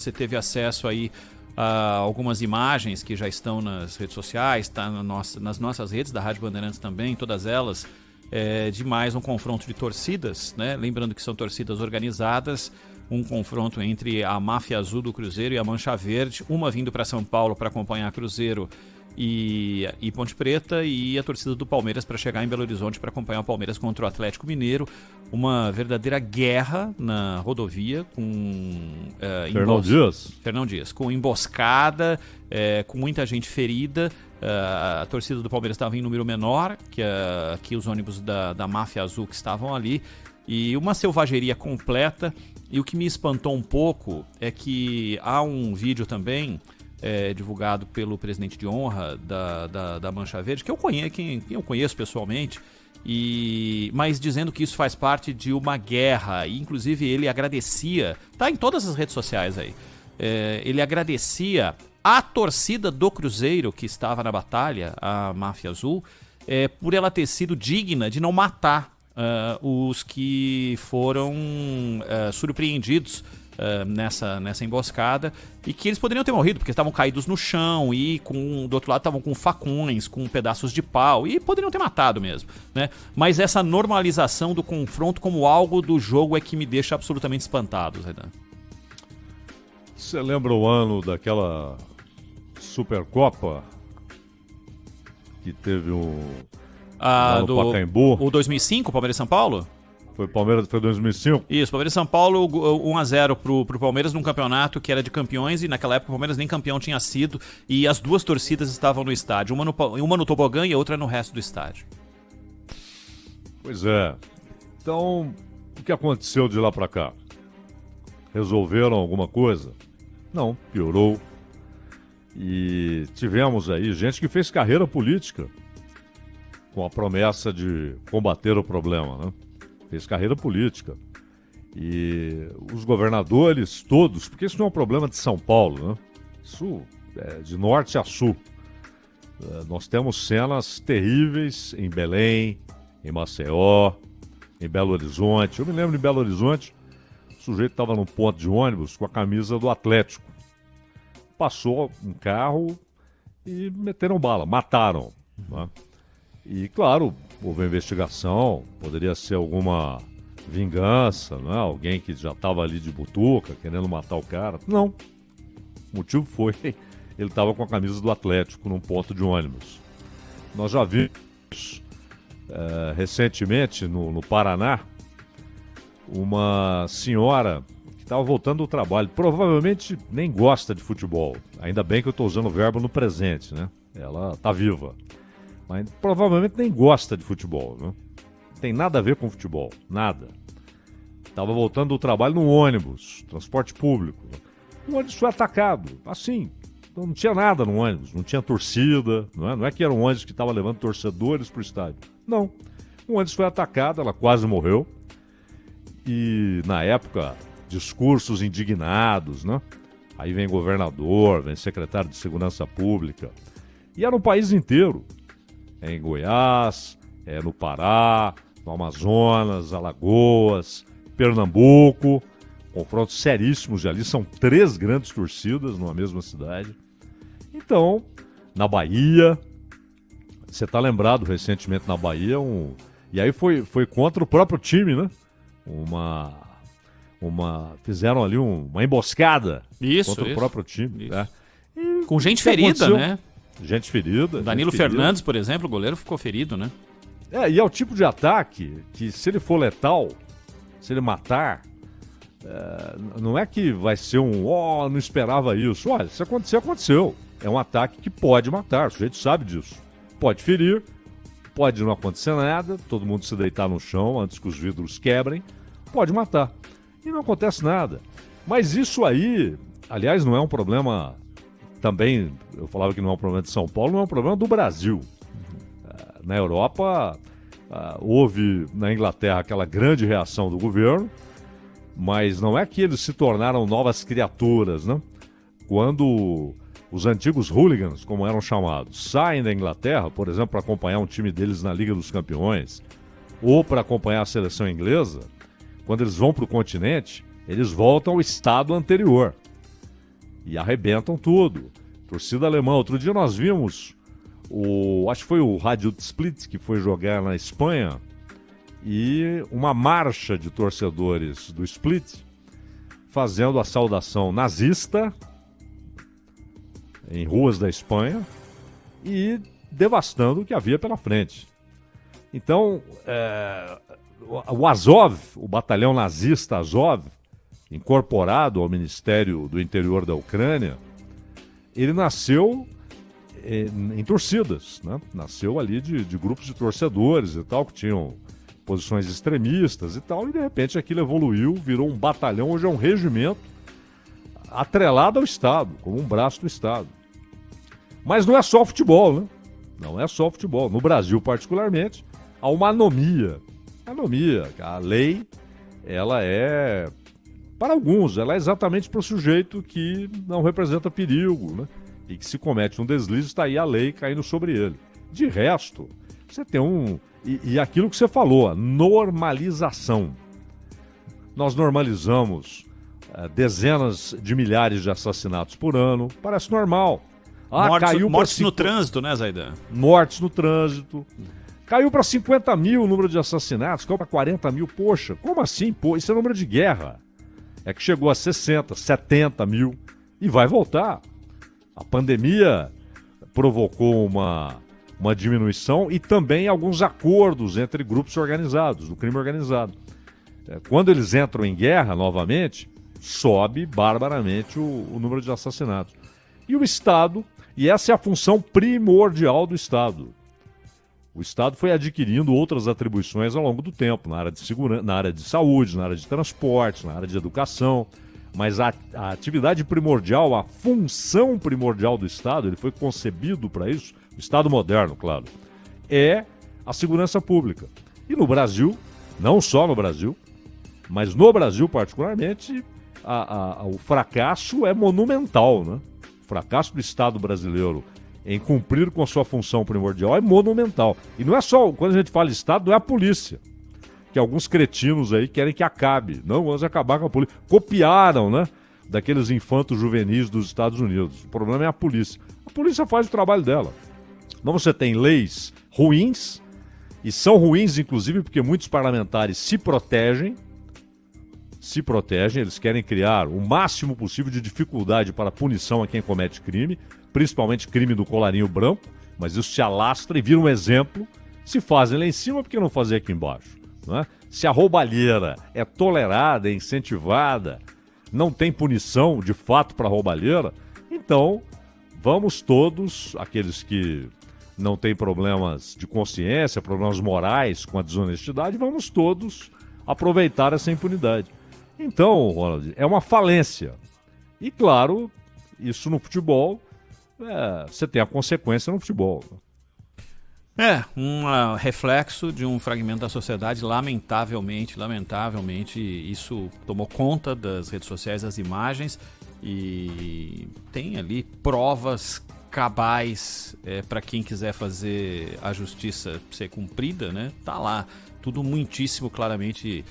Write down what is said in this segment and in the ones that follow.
Você teve acesso aí a algumas imagens que já estão nas redes sociais, está nas nossas redes da Rádio Bandeirantes também, todas elas, de mais um confronto de torcidas, né? Lembrando que são torcidas organizadas, um confronto entre a Máfia Azul do Cruzeiro e a Mancha Verde, uma vindo para São Paulo para acompanhar Cruzeiro e Ponte Preta, e a torcida do Palmeiras para chegar em Belo Horizonte para acompanhar o Palmeiras contra o Atlético Mineiro. Uma verdadeira guerra na rodovia com Fernão Dias, com emboscada, com muita gente ferida. A torcida do Palmeiras estava em número menor que os ônibus da Máfia Azul que estavam ali, e uma selvageria completa. E o que me espantou um pouco é que há um vídeo também divulgado pelo presidente de honra da Mancha Verde, que quem eu conheço pessoalmente, mas dizendo que isso faz parte de uma guerra. E inclusive ele agradecia, tá em todas as redes sociais aí, ele agradecia a torcida do Cruzeiro que estava na batalha, a Máfia Azul, por ela ter sido digna de não matar os que foram surpreendidos nessa emboscada, e que eles poderiam ter morrido porque estavam caídos no chão e do outro lado estavam com facões, com pedaços de pau, e poderiam ter matado mesmo, né? Mas essa normalização do confronto como algo do jogo é que me deixa absolutamente espantado, Zaidan. Você lembra o ano daquela Supercopa que teve lá no Pacaembu? O 2005, Palmeiras e São Paulo? Foi 2005? Isso, Palmeiras e São Paulo, 1-0 pro Palmeiras num campeonato que era de campeões, e naquela época o Palmeiras nem campeão tinha sido, e as duas torcidas estavam no estádio, uma no tobogã e a outra no resto do estádio. Pois é. Então, o que aconteceu de lá pra cá? Resolveram alguma coisa? Não, piorou. E tivemos aí gente que fez carreira política com a promessa de combater o problema, né? Fez carreira política. E os governadores todos, porque isso não é um problema de São Paulo, né? Isso é de norte a sul. Nós temos cenas terríveis em Belém, em Maceió, em Belo Horizonte. Eu me lembro de Belo Horizonte, o sujeito estava num ponto de ônibus com a camisa do Atlético. Passou um carro e meteram bala, mataram, né? E, claro, houve investigação, poderia ser alguma vingança, né? Alguém que já estava ali de butuca, querendo matar o cara. Não. O motivo foi ele estava com a camisa do Atlético num ponto de ônibus. Nós já vimos recentemente no Paraná uma senhora que estava voltando do trabalho, provavelmente nem gosta de futebol. Ainda bem que eu estou usando o verbo no presente, né? Ela está viva. Mas provavelmente nem gosta de futebol, né? Não tem nada a ver com futebol, nada. Estava voltando do trabalho no ônibus, transporte público. O ônibus foi atacado, assim. Não tinha nada no ônibus, não tinha torcida, não é que era um ônibus que estava levando torcedores para o estádio. Não. O ônibus foi atacado, ela quase morreu. E na época, discursos indignados, né? Aí vem governador, vem secretário de Segurança Pública. E era no país inteiro. Em Goiás, no Pará, no Amazonas, Alagoas, Pernambuco. Confrontos seríssimos ali, são 3 grandes torcidas numa mesma cidade. Então, na Bahia, você está lembrado recentemente na Bahia, e aí foi contra o próprio time, né? Fizeram ali uma emboscada contra o próprio time. Né? Com gente ferida, né? Gente ferida. Danilo Fernandes, por exemplo, o goleiro ficou ferido, né? E é o tipo de ataque que, se ele for letal, se ele matar, não é que vai ser não esperava isso. Olha, se acontecer, aconteceu. É um ataque que pode matar, o sujeito sabe disso. Pode ferir, pode não acontecer nada, todo mundo se deitar no chão antes que os vidros quebrem, pode matar. E não acontece nada. Mas isso aí, aliás, não é um problema... Também, eu falava que não é um problema de São Paulo, não é um problema do Brasil. Na Europa, houve na Inglaterra aquela grande reação do governo, mas não é que eles se tornaram novas criaturas, né? Quando os antigos hooligans, como eram chamados, saem da Inglaterra, por exemplo, para acompanhar um time deles na Liga dos Campeões, ou para acompanhar a seleção inglesa, quando eles vão para o continente, eles voltam ao estado anterior. e arrebentam tudo. Torcida alemã. Outro dia nós vimos, acho que foi o Rádio Split que foi jogar na Espanha, e uma marcha de torcedores do Split fazendo a saudação nazista em ruas da Espanha e devastando o que havia pela frente. Então, o Azov, o batalhão nazista Azov, incorporado ao Ministério do Interior da Ucrânia, ele nasceu em torcidas, né? Nasceu ali de grupos de torcedores e tal, que tinham posições extremistas e tal, e de repente aquilo evoluiu, virou um batalhão, hoje é um regimento atrelado ao Estado, como um braço do Estado. Mas não é só futebol, né? Não é só futebol. No Brasil, particularmente, há uma anomia. A lei, ela é, para alguns, ela é exatamente para o sujeito que não representa perigo, né? E que se comete um deslize, está aí a lei caindo sobre ele. De resto, você tem E aquilo que você falou, a normalização. Nós normalizamos dezenas de milhares de assassinatos por ano, parece normal. Mortes no trânsito, né, Zaidan? Mortes no trânsito. Caiu para 50 mil o número de assassinatos, caiu para 40 mil. Poxa, como assim? Pô, isso é número de guerra. É que chegou a 60, 70 mil e vai voltar. A pandemia provocou uma diminuição e também alguns acordos entre grupos organizados, do crime organizado. Quando eles entram em guerra novamente, sobe barbaramente o número de assassinatos. E o Estado, e essa é a função primordial do Estado. O Estado foi adquirindo outras atribuições ao longo do tempo, na área de segurança, na área de saúde, na área de transporte, na área de educação. Mas a atividade primordial, a função primordial do Estado, ele foi concebido para isso, o Estado moderno, claro, é a segurança pública. E no Brasil, não só no Brasil, mas no Brasil particularmente, o fracasso é monumental, né? O fracasso do Estado brasileiro em cumprir com a sua função primordial é monumental. E não é só, quando a gente fala de Estado, não é a polícia, que alguns cretinos aí querem que acabe. Não, vamos acabar com a polícia. Copiaram, né, daqueles infantos juvenis dos Estados Unidos. O problema é a polícia. A polícia faz o trabalho dela. Então você tem leis ruins, e são ruins inclusive porque muitos parlamentares se protegem, eles querem criar o máximo possível de dificuldade para a punição a quem comete crime, principalmente crime do colarinho branco, mas isso se alastra e vira um exemplo. Se fazem lá em cima, por que não fazer aqui embaixo? Não é? Se a roubalheira é tolerada, é incentivada, não tem punição de fato para a roubalheira, então vamos todos, aqueles que não têm problemas de consciência, problemas morais com a desonestidade, vamos todos aproveitar essa impunidade. Então, Ronald, é uma falência. E claro, isso no futebol, você tem a consequência no futebol. É, um reflexo de um fragmento da sociedade, lamentavelmente, isso tomou conta das redes sociais, das imagens, e tem ali provas cabais para quem quiser fazer a justiça ser cumprida, né? Tá lá, tudo muitíssimo claramente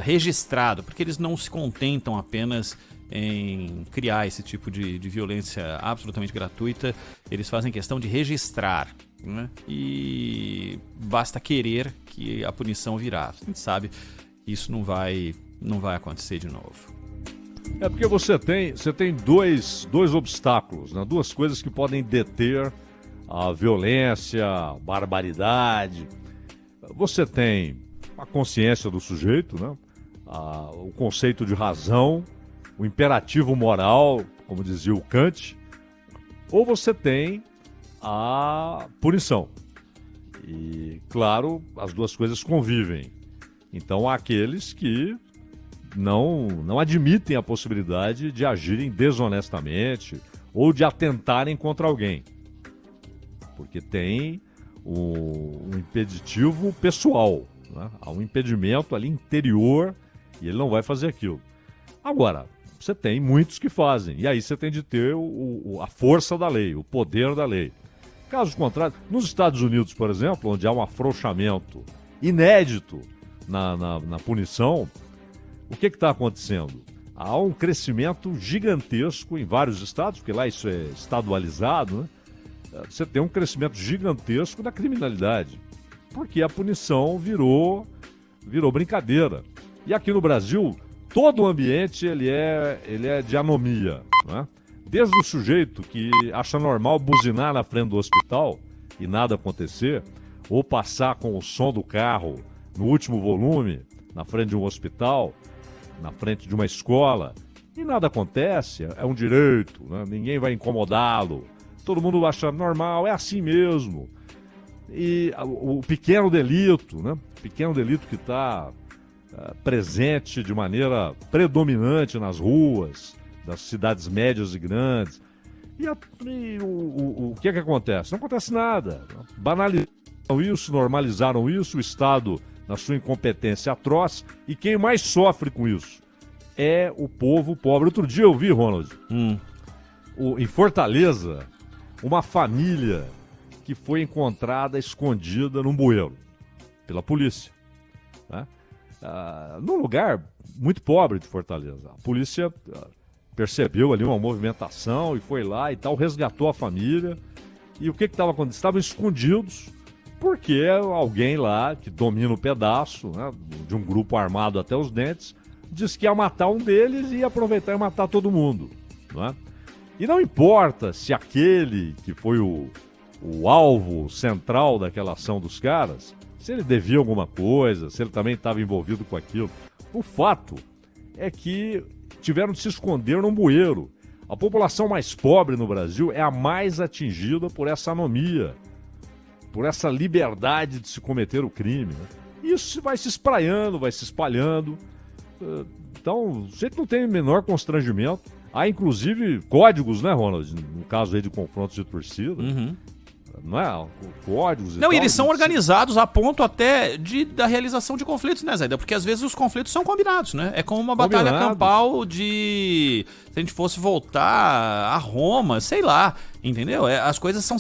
registrado, porque eles não se contentam apenas em criar esse tipo de violência absolutamente gratuita, eles fazem questão de registrar, né? E basta querer que a punição virá. A gente sabe que isso não vai acontecer de novo. É porque você tem dois obstáculos, né? Duas coisas que podem deter a violência, a barbaridade. Você tem a consciência do sujeito, né? O conceito de razão, o imperativo moral, como dizia o Kant, ou você tem a punição. E, claro, as duas coisas convivem. Então, há aqueles que não admitem a possibilidade de agirem desonestamente ou de atentarem contra alguém. Porque tem um impeditivo pessoal, né? Há um impedimento ali interior e ele não vai fazer aquilo. Agora, você tem muitos que fazem, e aí você tem de ter a força da lei, o poder da lei. Caso contrário, nos Estados Unidos, por exemplo, onde há um afrouxamento inédito na punição, o que está acontecendo? há um crescimento gigantesco em vários estados, porque lá isso é estadualizado, né? Você tem um crescimento gigantesco da criminalidade, porque a punição virou brincadeira. E aqui no Brasil, todo o ambiente ele é de anomia, né? Desde o sujeito que acha normal buzinar na frente do hospital e nada acontecer, ou passar com o som do carro no último volume, na frente de um hospital, na frente de uma escola, e nada acontece, é um direito, né? Ninguém vai incomodá-lo, todo mundo acha normal, é assim mesmo. E o pequeno delito, né? O pequeno delito que está presente de maneira predominante nas ruas das cidades médias e grandes. E o que acontece? Não acontece nada. Banalizaram isso, normalizaram isso, o Estado na sua incompetência atroz, e quem mais sofre com isso é o povo pobre. Outro dia eu vi, Ronald, em Fortaleza, uma família que foi encontrada escondida num bueiro pela polícia, né? Num lugar muito pobre de Fortaleza. A polícia percebeu ali uma movimentação e foi lá e tal, resgatou a família. E o que estava acontecendo? Estavam escondidos porque alguém lá que domina o pedaço, né, de um grupo armado até os dentes, disse que ia matar um deles e ia aproveitar e matar todo mundo, né? E não importa se aquele que foi o alvo central daquela ação dos caras, se ele devia alguma coisa, se ele também estava envolvido com aquilo. O fato é que tiveram de se esconder num bueiro. A população mais pobre no Brasil é a mais atingida por essa anomia, por essa liberdade de se cometer o crime, né? Isso vai se espraiando, vai se espalhando. Então, a gente não tem o menor constrangimento. Há, inclusive, códigos, né, Ronald? No caso aí de confrontos de torcida. Não é? Códigos e Não, tal, e eles são organizados a ponto até da realização de conflitos, né, Zé? Porque às vezes os conflitos são combinados, né? É como uma batalha campal de... Se a gente fosse voltar a Roma, sei lá, entendeu? As coisas são...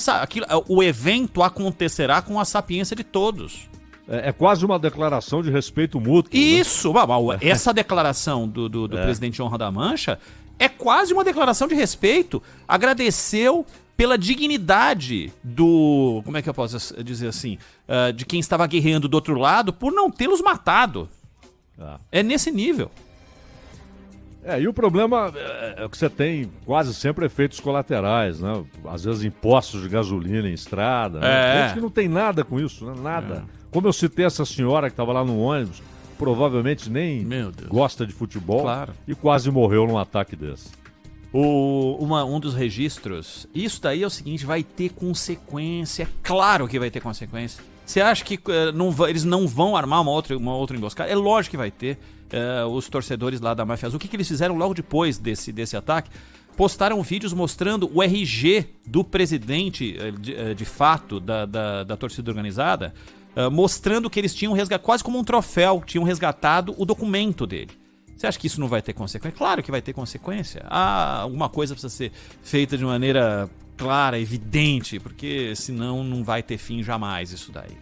O evento acontecerá com a sapiência de todos. É quase uma declaração de respeito mútuo. Isso! Né? Essa declaração do presidente Honra da Mancha é quase uma declaração de respeito. Agradeceu pela dignidade do... Como é que eu posso dizer assim? De quem estava guerreando do outro lado por não tê-los matado. É nesse nível. E o problema é que você tem quase sempre efeitos colaterais, né? Às vezes impostos de gasolina em estrada. Né? Gente que não tem nada com isso, né? Nada. Como eu citei essa senhora que estava lá no ônibus, provavelmente nem gosta de futebol, claro, e quase morreu num ataque desse. Um dos registros, isso daí é o seguinte, vai ter consequência, é claro que vai ter consequência. Você acha que eles não vão armar uma outra emboscada? É lógico que vai ter. Os torcedores lá da Máfia Azul, o que eles fizeram logo depois desse ataque? Postaram vídeos mostrando o RG do presidente, de fato, da torcida organizada, mostrando que eles tinham resgatado, quase como um troféu, tinham resgatado o documento dele. Você acha que isso não vai ter consequência? Claro que vai ter consequência. Alguma coisa precisa ser feita de maneira clara, evidente, porque senão não vai ter fim jamais isso daí.